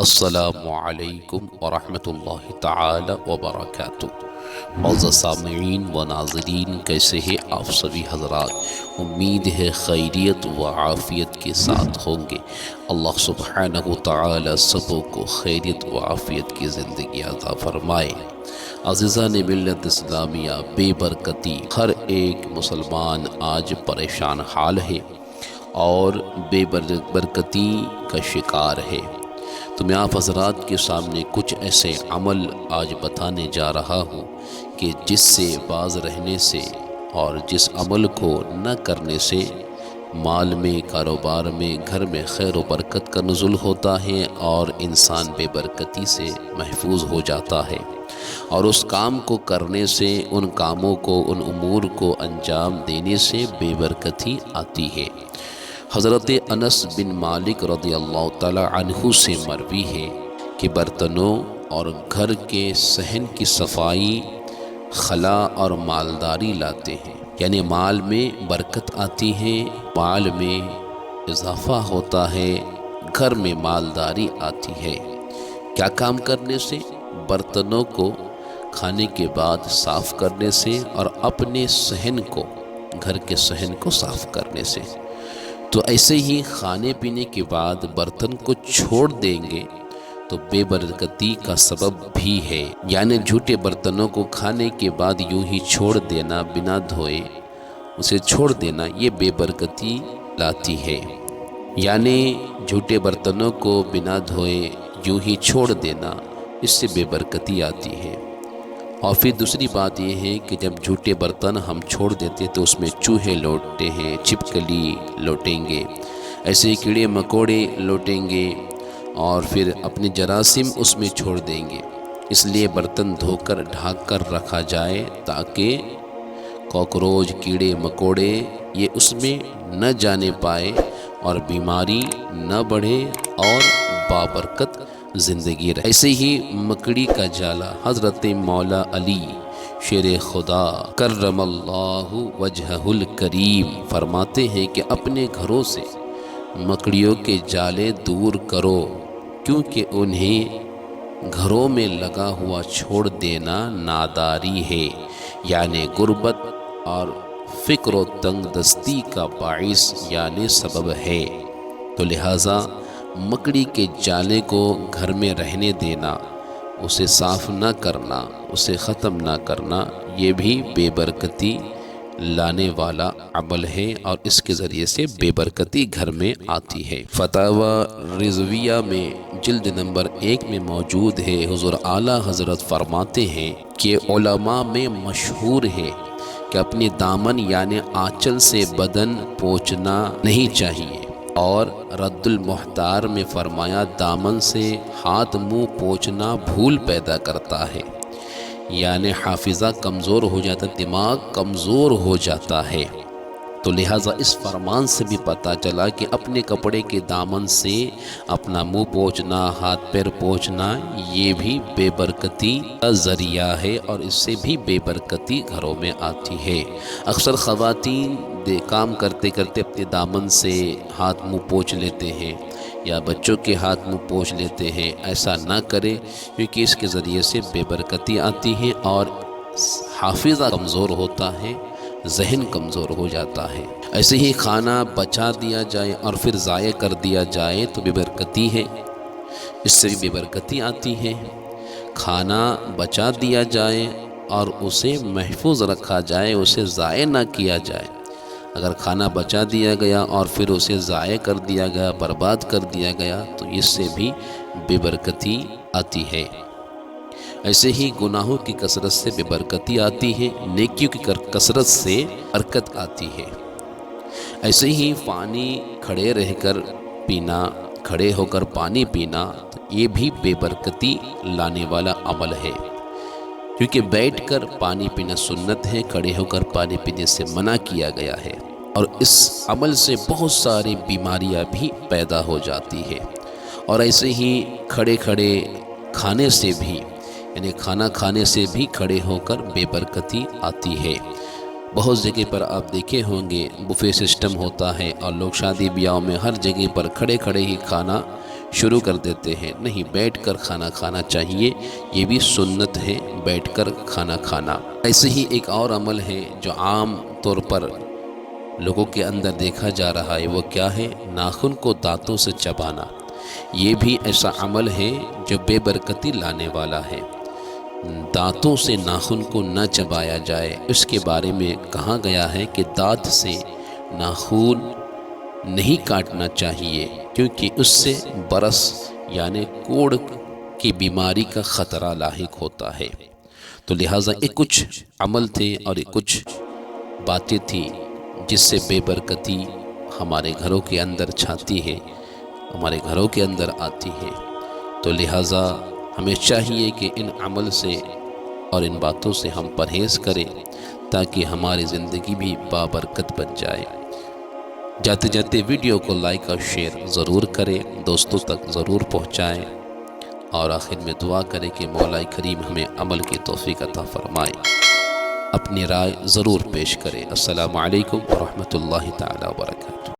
السلام علیکم ورحمۃ اللہ تعالی وبرکاتہ۔ معزز سامعین و ناظرین، کیسے ہیں آپ سبھی حضرات؟ امید ہے خیریت و عافیت کے ساتھ ہوں گے۔ اللہ سبحانہ و تعالی سبوں کو خیریت و عافیت کی زندگی عطا فرمائے۔ عزیزان ملت اسلامیہ، بے برکتی ہر ایک مسلمان آج پریشان حال ہے اور بے برکتی کا شکار ہے۔ تو میں آپ حضرات کے سامنے کچھ ایسے عمل آج بتانے جا رہا ہوں کہ جس سے باز رہنے سے اور جس عمل کو نہ کرنے سے مال میں، کاروبار میں، گھر میں خیر و برکت کا نزول ہوتا ہے اور انسان بے برکتی سے محفوظ ہو جاتا ہے، اور اس کام کو کرنے سے، ان کاموں کو، ان امور کو انجام دینے سے بے برکتی آتی ہے۔ حضرت انس بن مالک رضی اللہ تعالی عنہ سے مروی ہے کہ برتنوں اور گھر کے صحن کی صفائی خلا اور مالداری لاتے ہیں، یعنی مال میں برکت آتی ہے، مال میں اضافہ ہوتا ہے، گھر میں مالداری آتی ہے۔ کیا کام کرنے سے؟ برتنوں کو کھانے کے بعد صاف کرنے سے اور اپنے صحن کو، گھر کے صحن کو صاف کرنے سے۔ تو ایسے ہی کھانے پینے کے بعد برتن کو چھوڑ دیں گے تو بے برکتی کا سبب بھی ہے، یعنی جھوٹے برتنوں کو کھانے کے بعد یوں ہی چھوڑ دینا، بنا دھوئے اسے چھوڑ دینا، یہ بے برکتی لاتی ہے۔ یعنی جھوٹے برتنوں کو بنا دھوئے یوں ہی چھوڑ دینا، اس سے بے برکتی آتی ہے۔ اور پھر دوسری بات یہ ہے کہ جب جھوٹے برتن ہم چھوڑ دیتے تو اس میں چوہے لوٹتے ہیں، چھپکلی لوٹیں گے، ایسے کیڑے مکوڑے لوٹیں گے، اور پھر اپنے جراثیم اس میں چھوڑ دیں گے۔ اس لیے برتن دھو کر ڈھانک کر رکھا جائے تاکہ کاکروچ، کیڑے مکوڑے یہ اس میں نہ جانے پائے اور بیماری نہ بڑھے اور بابرکت زندگی رہے۔ ایسے ہی مکڑی کا جالا، حضرت مولا علی شیر خدا کرم اللہ وجہہ الکریم فرماتے ہیں کہ اپنے گھروں سے مکڑیوں کے جالے دور کرو، کیونکہ انہیں گھروں میں لگا ہوا چھوڑ دینا ناداری ہے، یعنی غربت اور فکر و تنگ دستی کا باعث یعنی سبب ہے۔ تو لہٰذا مکڑی کے جالے کو گھر میں رہنے دینا، اسے صاف نہ کرنا، اسے ختم نہ کرنا، یہ بھی بے برکتی لانے والا عمل ہے اور اس کے ذریعے سے بے برکتی گھر میں آتی ہے۔ فتاوی رضویہ میں جلد نمبر 1 میں موجود ہے، حضور اعلیٰ حضرت فرماتے ہیں کہ علماء میں مشہور ہے کہ اپنی دامن یعنی آنچل سے بدن پوچھنا نہیں چاہیے، اور رد المحتار میں فرمایا دامن سے ہاتھ منہ پوچھنا بھول پیدا کرتا ہے، یعنی حافظہ کمزور ہو جاتا، دماغ کمزور ہو جاتا ہے۔ تو لہٰذا اس فرمان سے بھی پتہ چلا کہ اپنے کپڑے کے دامن سے اپنا منہ پوچھنا، ہاتھ پیر پوچھنا، یہ بھی بے برکتی کا ذریعہ ہے اور اس سے بھی بے برکتی گھروں میں آتی ہے۔ اکثر خواتین کام کرتے کرتے اپنے دامن سے ہاتھ منہ پوچھ لیتے ہیں یا بچوں کے ہاتھ منہ پوچھ لیتے ہیں، ایسا نہ کرے، کیونکہ اس کے ذریعے سے بے برکتی آتی ہے اور حافظہ کمزور ہوتا ہے، ذہن کمزور ہو جاتا ہے۔ ایسے ہی کھانا بچا دیا جائے اور پھر ضائع کر دیا جائے تو بے برکتی ہے، اس سے بھی بے برکتی آتی ہے۔ کھانا بچا دیا جائے اور اسے محفوظ رکھا جائے، اسے ضائع نہ کیا جائے۔ اگر کھانا بچا دیا گیا اور پھر اسے ضائع کر دیا گیا، برباد کر دیا گیا، تو اس سے بھی بے برکتی آتی ہے۔ ایسے ہی گناہوں کی کثرت سے بے برکتی آتی ہے، نیکیوں کی کثرت سے برکت آتی ہے۔ ایسے ہی پانی کھڑے رہ کر پینا، کھڑے ہو کر پانی پینا، تو یہ بھی بے برکتی لانے والا عمل ہے، کیونکہ بیٹھ کر پانی پینا سنت ہے، کھڑے ہو کر پانی پینے سے منع کیا گیا ہے، اور اس عمل سے بہت ساری بیماریاں بھی پیدا ہو جاتی ہے۔ اور ایسے ہی کھڑے کھڑے کھانے سے بھی، یعنی کھانا کھانے سے بھی کھڑے ہو کر بے برکتی آتی ہے۔ بہت جگہ پر آپ دیکھے ہوں گے بفے سسٹم ہوتا ہے اور لوگ شادی بیاہوں میں ہر جگہ پر کھڑے کھڑے ہی کھانا شروع کر دیتے ہیں، نہیں، بیٹھ کر کھانا کھانا چاہیے، یہ بھی سنت ہے بیٹھ کر کھانا کھانا۔ ایسے ہی ایک اور عمل ہے جو عام طور پر لوگوں کے اندر دیکھا جا رہا ہے، وہ کیا ہے؟ ناخن کو دانتوں سے چبانا۔ یہ بھی ایسا عمل ہے جو بے برکتی لانے والا ہے۔ دانتوں سے ناخن کو نہ چبایا جائے، اس کے بارے میں کہا گیا ہے کہ دانت سے ناخن نہیں کاٹنا چاہیے، کیونکہ اس سے برس یعنی کوڑ کی بیماری کا خطرہ لاحق ہوتا ہے۔ تو لہٰذا یہ کچھ عمل تھے اور یہ کچھ باتیں تھیں جس سے بے برکتی ہمارے گھروں کے اندر چھاتی ہے، ہمارے گھروں کے اندر آتی ہے۔ تو لہٰذا ہمیں چاہیے کہ ان عمل سے اور ان باتوں سے ہم پرہیز کریں تاکہ ہماری زندگی بھی بابرکت بن جائے۔ جاتے جاتے ویڈیو کو لائک اور شیئر ضرور کریں، دوستوں تک ضرور پہنچائیں، اور آخر میں دعا کریں کہ مولا کریم ہمیں عمل کی توفیق عطا فرمائے۔ اپنی رائے ضرور پیش کریں۔ السلام علیکم ورحمۃ اللہ تعالی وبرکاتہ۔